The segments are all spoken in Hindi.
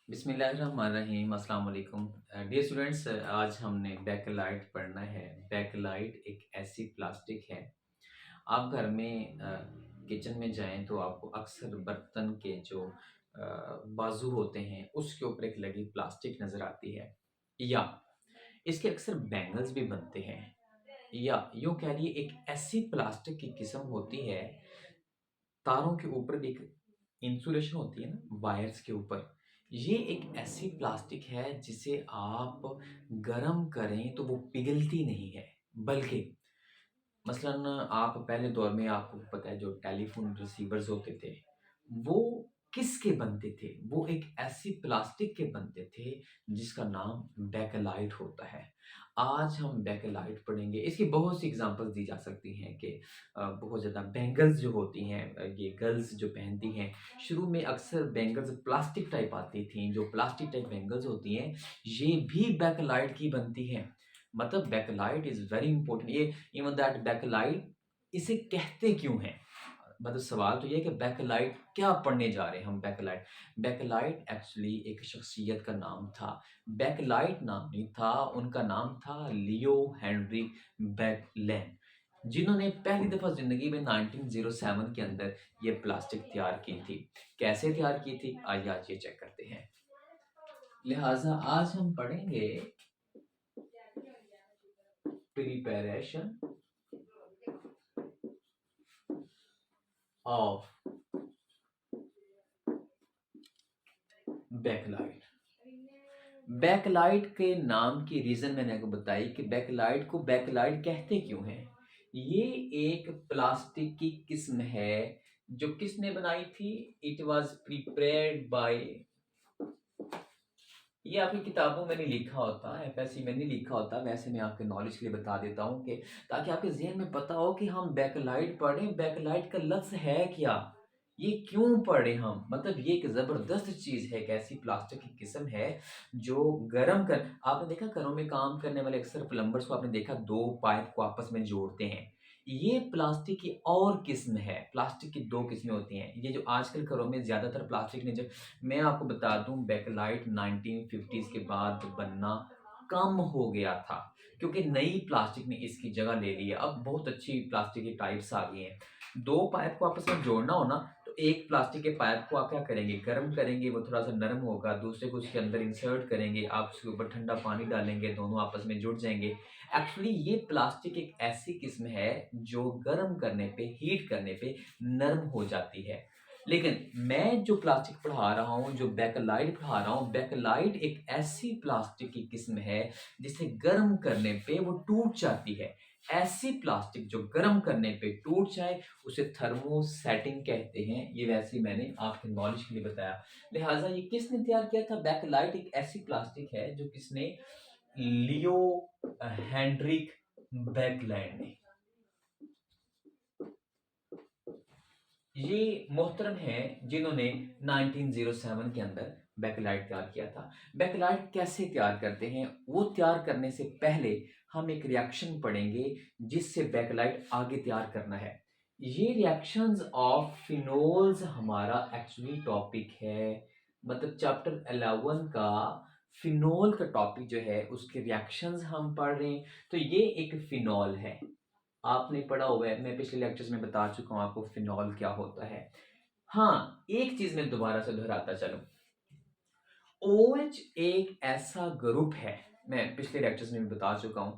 बिस्मिल्लाहिर्रहमानिर्रहीम अस्सलाम वालेकुम। डियर स्टूडेंट्स, आज हमने बैकलाइट पढ़ना है। बैकलाइट एक ऐसी प्लास्टिक है। आप घर में किचन में जाएं तो आपको अक्सर बर्तन के जो बाजू होते हैं उसके ऊपर एक लगी प्लास्टिक नज़र आती है, या इसके अक्सर बैंगल्स भी बनते हैं, या यूँ कह लिए एक ऐसी प्लास्टिक की किस्म होती है। तारों के ऊपर एक इंसुलेशन होती है ना, वायर्स के ऊपर। ये एक ऐसी प्लास्टिक है जिसे आप गरम करें तो वो पिघलती नहीं है, बल्कि मसलन आप पहले दौर में आपको पता है जो टेलीफोन रिसीवर्स होते थे, वो किसके बनते थे? वो एक ऐसी प्लास्टिक के बनते थे जिसका नाम बैकलाइट होता है। आज हम बैकलाइट पढ़ेंगे। इसकी बहुत सी एग्ज़ाम्पल्स दी जा सकती हैं कि बहुत ज़्यादा बैंगल्स जो होती हैं, ये गर्ल्स जो पहनती हैं, शुरू में अक्सर बैंगल्स प्लास्टिक टाइप आती थी। जो प्लास्टिक टाइप बैंगल्स होती हैं, ये भी बैकलाइट की बनती हैं। मतलब बैकलाइट इज़ वेरी इंपॉर्टेंट। ये इवन दैट बैकलाइट, इसे कहते क्यों हैं? मतलब सवाल तो ये है कि बैकलाइट क्या पढ़ने जा रहे हैं हम। बैकलाइट बैकलाइट एक्चुअली एक शख्सियत का नाम था। बैकलाइट नाम नहीं था, उनका नाम था लियो हेनरी बैकलैंड, जिन्होंने पहली दफ़ा ज़िंदगी में 1907 के अंदर ये प्लास्टिक तैयार की थी। कैसे तैयार की थी? आइए आज ये चेक करते हैं। लिहाजा आज हम पढ़ेंगे प्रिपरेशन ऑफ बैकलाइट। बैकलाइट के नाम की रीज़न मैंने आपको बताई कि बैकलाइट को बैकलाइट कहते क्यों हैं। ये एक प्लास्टिक की किस्म है जो किसने बनाई थी? इट वाज प्रिपेयर्ड बाय, ये आपकी किताबों में नहीं लिखा होता, एफएससी में नहीं लिखा होता, वैसे मैं आपके नॉलेज के लिए बता देता हूँ कि ताकि आपके ज़हन में पता हो कि हम बैकलाइट पढ़ें, बैकलाइट का लफ्ज़ है क्या? ये क्यों पढ़ें हम? मतलब ये एक ज़बरदस्त चीज़ है, एक ऐसी प्लास्टिक की किस्म है जो गरम कर, आपने देखा घरों में काम करने वाले अक्सर प्लम्बर्स को आपने देखा 2 पाइप को आपस में जोड़ते हैं। ये प्लास्टिक की और किस्म है, प्लास्टिक की 2 किस्में होती हैं। ये जो आजकल घरों में ज़्यादातर प्लास्टिक ने जो, मैं आपको बता दूं, बैकलाइट 1950s के बाद बनना कम हो गया था क्योंकि नई प्लास्टिक ने इसकी जगह ले ली है। अब बहुत अच्छी प्लास्टिक के टाइप्स आ गए हैं। 2 पाइप को आपस में जोड़ना हो ना, तो एक प्लास्टिक के पाइप को आप क्या करेंगे? गर्म करेंगे, वो थोड़ा सा नरम होगा, दूसरे को उसके अंदर इंसर्ट करेंगे, आप उसके ऊपर ठंडा पानी डालेंगे, दोनों आपस में जुड़ जाएंगे। एक्चुअली ये प्लास्टिक एक ऐसी किस्म है जो गर्म करने पे, हीट करने पे नरम हो जाती है। लेकिन मैं जो प्लास्टिक पढ़ा रहा हूँ, जो बैकलाइट पढ़ा रहा हूँ, बैकलाइट एक ऐसी प्लास्टिक की किस्म है जिसे गर्म करने पे वो टूट जाती है। ऐसी प्लास्टिक जो गर्म करने पे टूट जाए उसे थर्मोसेटिंग कहते हैं। ये वैसे ही मैंने आपके नॉलेज के लिए बताया। लिहाजा ये किसने तैयार किया था? बैकलाइट एक ऐसी प्लास्टिक है जो किसने? लियो हेनरिक बैकलैंड ने। ये मोहतरम हैं जिन्होंने 1907 के अंदर बैकलाइट तैयार किया था। बैकलाइट कैसे तैयार करते हैं? वो तैयार करने से पहले हम एक रिएक्शन पढ़ेंगे जिससे बैकलाइट आगे तैयार करना है। ये रिएक्शंस ऑफ फिनोल्स हमारा एक्चुअली टॉपिक है। मतलब चैप्टर 11 का फिनोल का टॉपिक जो है उसके रिएक्शंस हम पढ़ रहे हैं। तो ये एक फिनोल है, आपने पढ़ा हुआ है, मैं पिछले लेक्चर्स में बता चुका हूँ आपको फिनॉल क्या होता है। हाँ, एक चीज मैं दोबारा से दोहराता चलूं, OH एक ऐसा ग्रुप है, मैं पिछले लेक्चर्स में भी बता चुका हूं,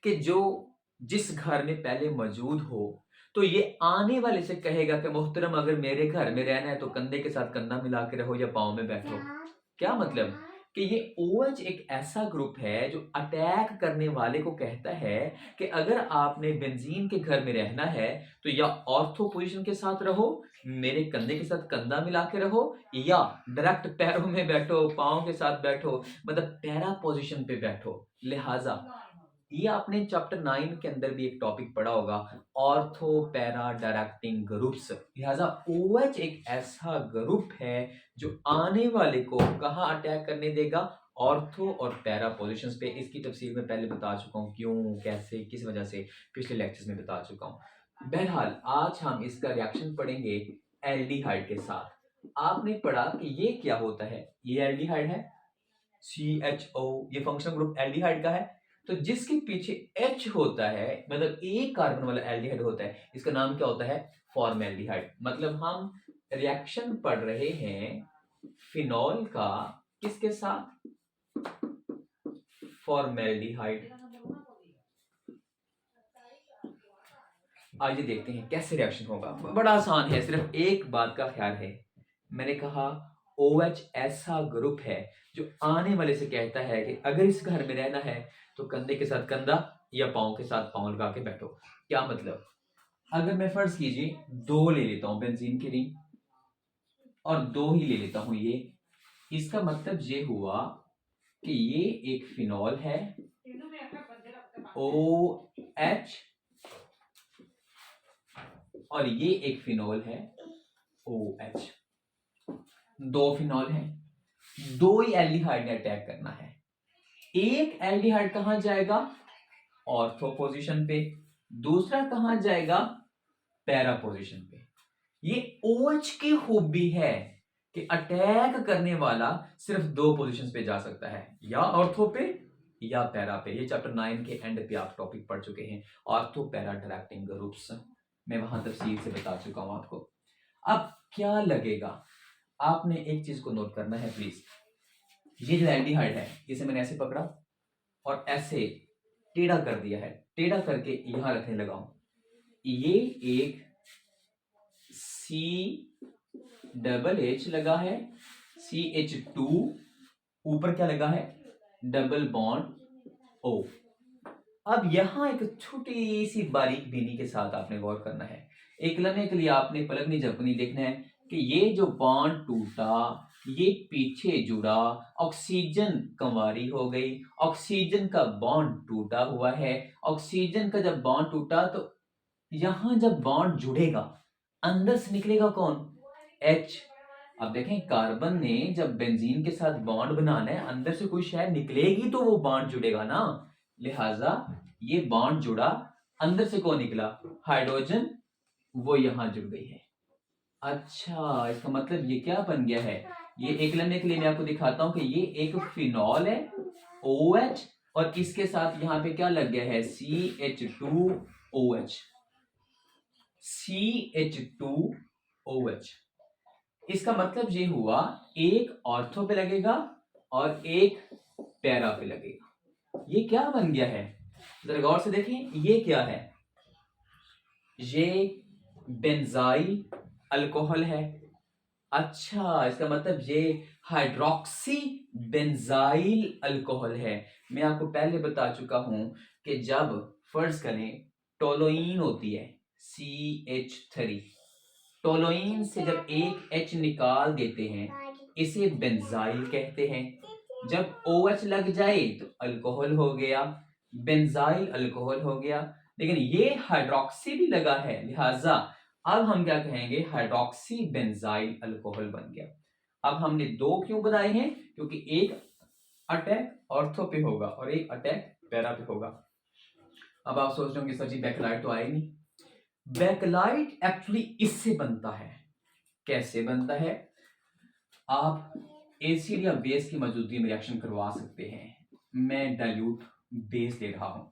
कि जो जिस घर में पहले मौजूद हो तो ये आने वाले से कहेगा कि मोहतरम अगर मेरे घर में रहना है तो कंधे के साथ कंधा मिला के रहो या पाँव में बैठो। क्या मतलब? कि ये OH एक ऐसा ग्रुप है जो अटैक करने वाले को कहता है कि अगर आपने बेंजीन के घर में रहना है तो या ऑर्थो पोजीशन के साथ रहो, मेरे कंधे के साथ कंधा मिला के रहो, या डायरेक्ट पैरों में बैठो, पाँव के साथ बैठो, मतलब पैरा पोजीशन पे बैठो। लिहाजा ये आपने चैप्टर 9 के अंदर भी एक टॉपिक पढ़ा होगा, ऑर्थो पैरा डायरेक्टिंग ग्रुप्स। लिहाजा OH एक ऐसा ग्रुप है जो आने वाले को कहाँ अटैक करने देगा? ऑर्थो और पैरा पोजीशंस पे। इसकी तफसील में पहले बता चुका हूँ, क्यों, कैसे, किस वजह से, पिछले लेक्चर्स में बता चुका हूँ। बहरहाल आज हम इसका रिएक्शन पढ़ेंगे एल्डिहाइड के साथ। आपने पढ़ा कि ये क्या होता है, ये एल्डिहाइड है, CHO, ये फंक्शनल ग्रुप एल्डिहाइड का है। तो जिसके पीछे H होता है, मतलब एक कार्बन वाला एल्डिहाइड होता है, इसका नाम क्या होता है, फॉर्मेल्डिहाइड। मतलब हम रिएक्शन पढ़ रहे हैं फिनॉल का किसके साथ, फॉर्मेल्डिहाइड। आइए देखते हैं कैसे रिएक्शन होगा। बड़ा आसान है, सिर्फ एक बात का ख्याल है। मैंने कहा OH ऐसा ग्रुप है जो आने वाले से कहता है कि अगर इस घर में रहना है तो कंधे के साथ कंधा या पाँव के साथ पाँव लगा के बैठो। क्या मतलब, अगर मैं फर्ज कीजिए 2 ले लेता हूं बेंजीन की रिंग और 2 ही ले लेता हूं ये, इसका मतलब ये हुआ कि ये एक फिनॉल है OH और ये एक फिनॉल है OH। 2 फिनॉल है, 2 ही एल्डिहाइड ने अटैक करना है। एक एल्डिहाइड कहां जाएगा, ऑर्थो पोजीशन पे, दूसरा कहां जाएगा, पैरा पोजीशन पे। ये OH की खूबी है कि अटैक करने वाला सिर्फ 2 पोजीशंस पे जा सकता है, या ऑर्थो पे या पैरा पे। ये चैप्टर 9 के एंड पे आप टॉपिक पढ़ चुके हैं, ऑर्थो पैरा इंटरैक्टिंग ग्रुप्स। मैं वहां तफसील से बता चुका हूं आपको। अब क्या लगेगा, आपने एक चीज को नोट करना है प्लीज। ये जो एल्डिहाइड है इसे मैंने ऐसे पकड़ा और ऐसे टेढ़ा कर दिया है, टेढ़ा करके यहां रखने लगा हूं। ये एक CH लगा है, CH2, ऊपर क्या लगा है, डबल बॉन्ड O। अब यहां एक छोटी सी बारीक बीनी के साथ आपने गौर करना है। एक लम्हे के लिए आपने पलकनी झपकनी देखना है कि ये जो बॉन्ड टूटा, ये पीछे जुड़ा, ऑक्सीजन कंवारी हो गई, ऑक्सीजन का बॉन्ड टूटा हुआ है। ऑक्सीजन का जब बॉन्ड टूटा तो यहां जब बॉन्ड जुड़ेगा अंदर से निकलेगा कौन, H। अब देखें कार्बन ने जब बेंजीन के साथ बॉन्ड बनाना है, अंदर से कोई शय निकलेगी तो वो बॉन्ड जुड़ेगा ना, लिहाजा ये बॉन्ड जुड़ा, अंदर से कौन निकला, हाइड्रोजन, वो यहां जुड़ गई है। अच्छा, इसका मतलब ये क्या बन गया है, ये एक लम्हे के लिए मैं आपको दिखाता हूं कि ये एक फिनॉल है OH और इसके साथ यहां पे क्या लग गया है, CH2OH, CH2OH। इसका मतलब ये हुआ एक ऑर्थो पे लगेगा और एक पैरा पे लगेगा। ये क्या बन गया है, जरा गौर से देखें, ये क्या है, ये बेंजाइल अल्कोहल है। अच्छा, इसका मतलब ये हाइड्रोक्सी बेंजाइल अल्कोहल है। मैं आपको पहले बता चुका हूं कि जब फर्ज करें टोलोइन होती है CH3, टोलोइन से जब एक H निकाल देते हैं इसे बेंजाइल कहते हैं। जब OH लग जाए तो अल्कोहल हो गया, बेंजाइल अल्कोहल हो गया। लेकिन ये हाइड्रोक्सी भी लगा है, लिहाजा अब हम क्या कहेंगे, हाइड्रोक्सी बेंजाइल अल्कोहल बन गया। अब हमने 2 क्यों बनाए हैं, क्योंकि एक अटैक ऑर्थो पे होगा और एक अटैक पैरा पे होगा। अब आप सोच रहे होंगे सर जी बैकलाइट तो आएगी। बैकलाइट एक्चुअली इससे बनता है। कैसे बनता है, आप एसिड या बेस की मौजूदगी में रिएक्शन करवा सकते हैं। मैं डाइल्यूट बेस ले रहा हूं,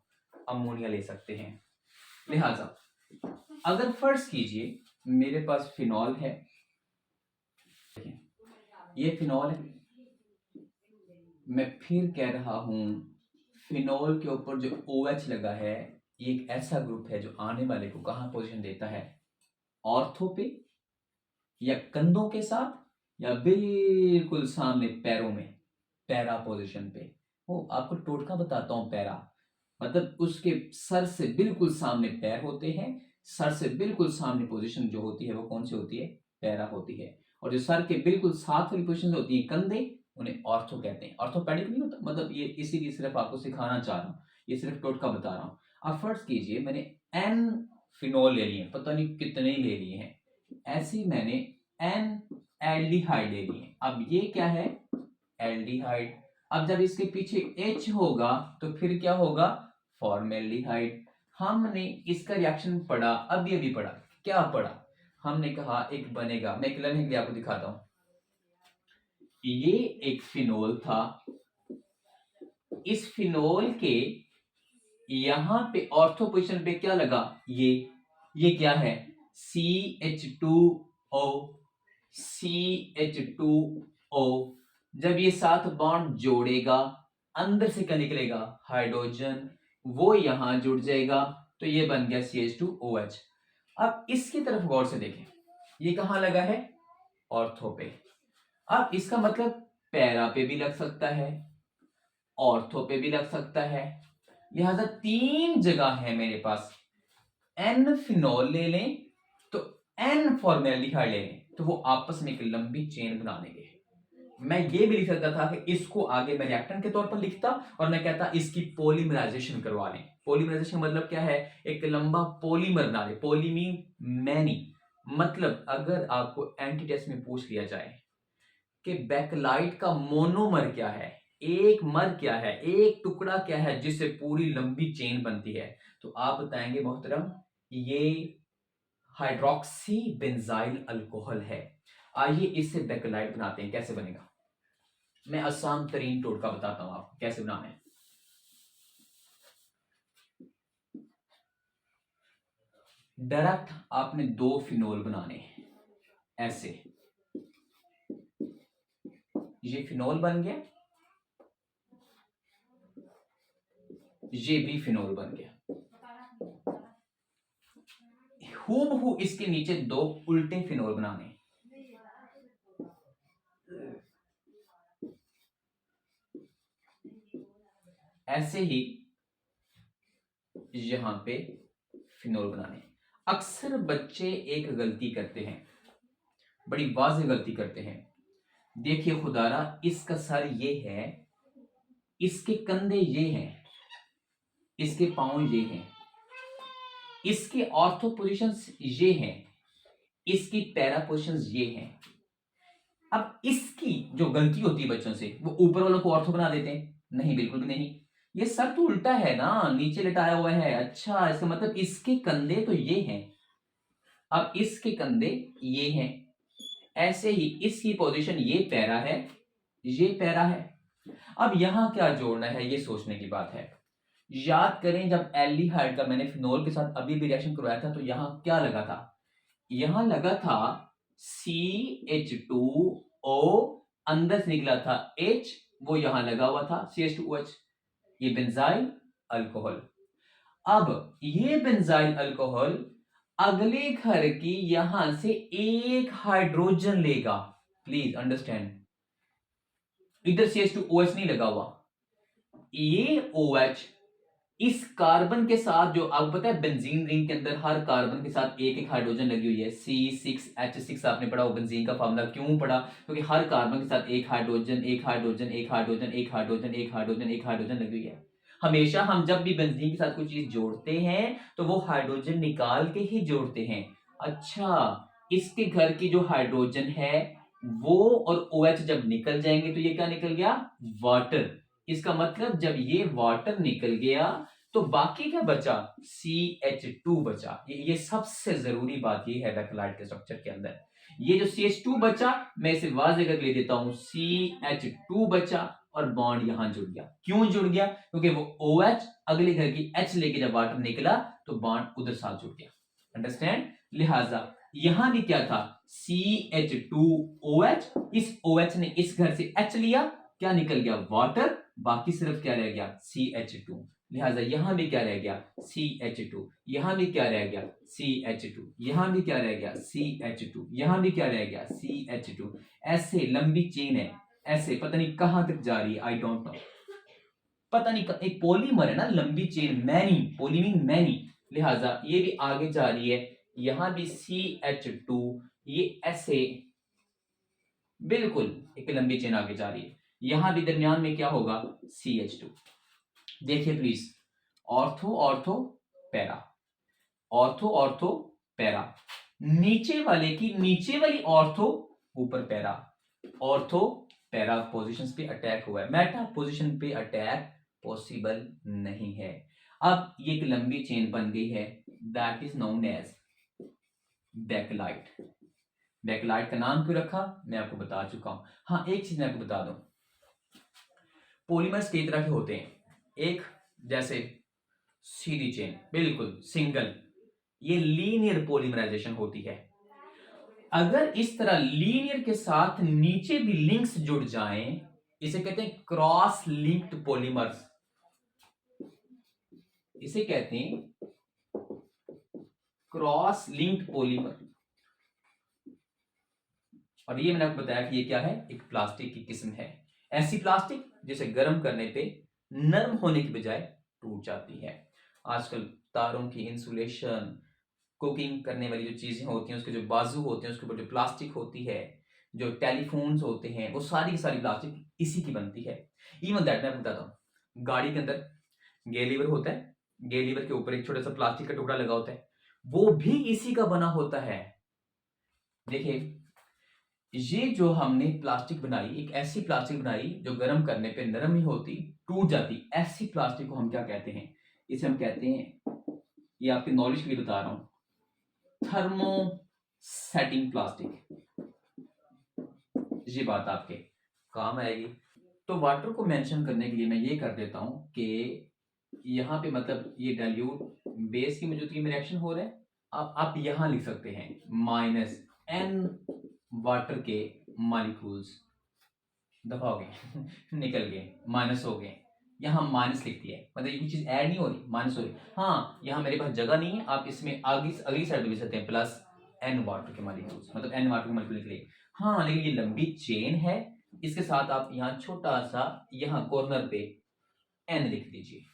अमोनिया ले सकते हैं। लिहाजा अगर फर्ज कीजिए मेरे पास फिनॉल है, ये फिनॉल है, मैं फिर कह रहा हूं फिनॉल के ऊपर जो OH लगा है ये एक ऐसा ग्रुप है जो आने वाले को कहां पोजीशन देता है, ऑर्थो पे या कंधों के साथ या बिल्कुल सामने पैरों में, पैरा पोजीशन पे। वो आपको टोटका बताता हूं, पैरा मतलब उसके सर से बिल्कुल सामने पैर होते हैं, सर से बिल्कुल सामने पोजीशन जो होती है वो कौन सी होती है, पैरा होती है। और जो सर के बिल्कुल साथ वाली पोजीशन होती है कंधे, उन्हें ऑर्थो कहते हैं। ऑर्थोपेडिक नहीं होता, मतलब ये इसीलिए सिर्फ आपको सिखाना चाह रहा हूँ, ये सिर्फ टोटका बता रहा हूँ। अब फर्ज कीजिए मैंने N फिनोल ले लिए, पता नहीं कितने ले लिए हैं, ऐसे मैंने N एल्डिहाइड ले लिए। अब ये क्या है, एल्डिहाइड। अब जब इसके पीछे H होगा तो फिर क्या होगा, फॉर्मेल्डिहाइड। हमने इसका रिएक्शन पढ़ा, अभी अभी पढ़ा, क्या पढ़ा, हमने कहा एक बनेगा, मैं एक लम्हे के लिए आपको दिखाता हूं, ये एक फिनोल था, इस फिनोल के यहां पे ऑर्थो पोजिशन पे क्या लगा, ये क्या है, CH2O, CH2O। जब ये साथ बॉन्ड जोड़ेगा, अंदर से क्या निकलेगा, हाइड्रोजन, वो यहां जुड़ जाएगा, तो ये बन गया CH2OH। अब इसकी तरफ गौर से देखें, ये कहां लगा है, ऑर्थो पे। अब इसका मतलब पैरा पे भी लग सकता है, ऑर्थो पे भी लग सकता है, लिहाजा 3 जगह है मेरे पास। एन फिनोल ले लें तो एन फॉर्मेल्डिहाइड ले लें तो वो आपस में एक लंबी चेन बना लेंगे। मैं ये भी लिख सकता था कि इसको आगे मैं रिएक्टेंट के तौर पर लिखता और मैं कहता इसकी पॉलीमराइजेशन करवा लें। पॉलीमराइजेशन मतलब क्या है, एक लंबा पॉलीमर बना ले, पॉली मीन मैनी। मतलब अगर आपको एंटी टेस्ट में पूछ लिया जाए कि बैकलाइट का मोनोमर क्या है, एक मर क्या है, एक टुकड़ा क्या है जिससे पूरी लंबी चेन बनती है, तो आप बताएंगे मोहतरम ये हाइड्रोक्सी बेंजाइल अल्कोहल है। आइए इससे बैकलाइट बनाते हैं, कैसे बनेगा। मैं आसान तरीन टोटका बताता हूं आपको कैसे बनाना है। डायरेक्ट आपने 2 फिनोल बनाने हैं, ऐसे, ये फिनोल बन गया, ये भी फिनोल बन गया। हूबहू इसके नीचे 2 उल्टे फिनोल बनाने हैं। ऐसे ही यहां पे फिनोल बनाने। अक्सर बच्चे एक गलती करते हैं, बड़ी वाज़ेह गलती करते हैं। देखिए खुदारा, इसका सर ये है, इसके कंधे ये हैं, इसके पांव ये हैं, इसके ऑर्थो पोजीशंस ये हैं, इसकी पैरा पोजीशंस ये हैं। अब इसकी जो गलती होती है बच्चों से, वो ऊपर वालों को ऑर्थो बना देते हैं। नहीं, बिल्कुल भी नहीं। ये सर तो उल्टा है ना, नीचे लिटाया हुआ है। अच्छा, इसका मतलब इसके कंधे तो ये हैं, अब इसके कंधे ये हैं। ऐसे ही इसकी पोजीशन ये पैरा है, ये पैरा है। अब यहां क्या जोड़ना है, ये सोचने की बात है। याद करें जब एल्डिहाइड का मैंने फिनोल के साथ अभी भी रिएक्शन करवाया था, तो यहां क्या लगा था, यहां लगा था CH2O, अंदर से निकला था H, वो यहां लगा हुआ था CH2OH, ये बेंजाइल अल्कोहल। अब ये बेंजाइल अल्कोहल अगले घर की यहां से एक हाइड्रोजन लेगा। प्लीज अंडरस्टैंड, इधर CH2OH नहीं लगा हुआ, ये OH इस कार्बन के साथ, जो आपको पता है बेंजीन रिंग के अंदर हर कार्बन के साथ एक एक हाइड्रोजन लगी हुई है, C6H6 आपने पढ़ा हो, बेंजीन का फार्मूला क्यों पढ़ा, क्योंकि हर कार्बन के साथ एक हाइड्रोजन, एक हाइड्रोजन, एक हाइड्रोजन, एक हाइड्रोजन, एक हाइड्रोजन, एक हाइड्रोजन लगी हुई है। हमेशा हम जब भी बेंजीन के साथ कोई चीज जोड़ते हैं तो वो हाइड्रोजन निकाल के ही जोड़ते हैं। अच्छा, इसके घर की जो हाइड्रोजन है वो और OH जब निकल जाएंगे तो ये क्या निकल गया, वाटर। इसका मतलब जब ये वाटर निकल गया तो बाकी क्या बचा, CH2 बचा। ये सबसे जरूरी बात ये है बैकलाइट के स्ट्रक्चर के अंदर। ये जो CH2 बचा, मैं इसे वाज़ेह कर ले देता हूं, CH2 बचा और बॉन्ड यहां जुड़ गया। क्यों जुड़ गया, क्योंकि वो OH अगले घर की H लेके जब वाटर निकला तो बॉन्ड उधर साथ जुड़ गया। अंडरस्टैंड, लिहाजा यहां भी क्या था, CH2OH, इस OH ने इस घर से H लिया, क्या निकल गया, वाटर, बाकी सिर्फ क्या रह गया, CH2। लिहाजा यहां भी क्या रह गया, CH2, यहां भी क्या रह गया, CH2, यहां भी क्या रह गया, CH2, यहां भी क्या रह गया, CH2। ऐसे लंबी चेन है, ऐसे पता नहीं कहां तक जा रही है, आई डोंट नो, पता नहीं एक पॉलीमर है ना, लंबी चेन, मैनी, पॉलीमीन मैनी, लिहाजा ये भी आगे जा रही है। यहां भी CH2, ये ऐसे बिल्कुल एक लंबी चेन आगे जा रही है। यहां भी दरमियान में क्या होगा, CH2। देखिए please, ortho ortho para, ortho ortho para, नीचे वाले की नीचे वाली ऑर्थो, ऊपर पैरा, ऑर्थो पैरा पोजीशंस पे अटैक हुआ है, मेटा पोजीशन पे अटैक पॉसिबल नहीं है। अब ये एक लंबी चेन बन गई है, that is known as backlight. Backlight का नाम क्यों रखा मैं आपको बता चुका हूं। हाँ, एक चीज मैं आपको बता दूं, पॉलीमर्स कई तरह के होते हैं। एक जैसे सीधी चेन, बिल्कुल सिंगल, ये लीनियर पॉलीमराइजेशन होती है। अगर इस तरह लीनियर के साथ नीचे भी लिंक्स जुड़ जाएं, इसे कहते हैं क्रॉस लिंक्ड पॉलीमर्स। इसे कहते हैं क्रॉस लिंक्ड पॉलीमर। और ये मैंने आपको बताया कि ये क्या है, एक प्लास्टिक की किस्म है। ऐसी प्लास्टिक जिसे गर्म करने पे नरम होने की बजाय टूट जाती है। आजकल तारों की इंसुलेशन, कुकिंग करने वाली जो चीजें होती हैं उसके जो बाजू होते हैं उसके ऊपर जो प्लास्टिक होती है, जो टेलीफोन्स होते हैं, वो सारी की सारी प्लास्टिक इसी की बनती है। इवन दैट मैं आपको बताता हूँ, गाड़ी के अंदर गेयर लीवर होता है, गेयर लीवर के ऊपर एक छोटा सा प्लास्टिक का टुकड़ा लगा होता है, वो भी इसी का बना होता है। देखिए, ये जो हमने प्लास्टिक बनाई, एक ऐसी प्लास्टिक बनाई जो गर्म करने पे नरम नहीं होती, टूट जाती, ऐसी प्लास्टिक को हम क्या कहते हैं, इसे हम कहते हैं, ये आपके नॉलेज के लिए बता रहा हूं, थर्मो सेटिंग प्लास्टिक। ये बात आपके काम आएगी। तो वाटर को मेंशन करने के लिए मैं ये कर देता हूं कि यहाँ पे मतलब ये डाइल्यूट बेस की मौजूदगी में रिएक्शन हो रहा है। अब आप यहां लिख सकते हैं -n वाटर के मॉलिक्यूल्स, दफा हो गए निकल गए, माइनस हो गए, यहाँ माइनस लिख दिया है, मतलब ये चीज ऐड नहीं हो रही, माइनस हो रही। हाँ, यहाँ मेरे पास जगह नहीं है, आप इसमें आगे अगली साइड लिख सकते हैं +n वाटर के मॉलिक्यूल्स, मतलब n वाटर के मॉलिक्यूल लिख लिए। हाँ, लेकिन ये लंबी चेन है, इसके साथ आप यहाँ छोटा सा यहाँ कॉर्नर पे n लिख दीजिए।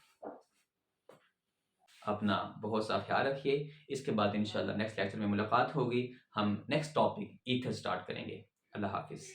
अपना बहुत सा ख्याल रखिए। इसके बाद इंशाल्लाह नेक्स्ट लेक्चर में मुलाकात होगी, हम नेक्स्ट टॉपिक ईथर स्टार्ट करेंगे। अल्लाह हाफिज।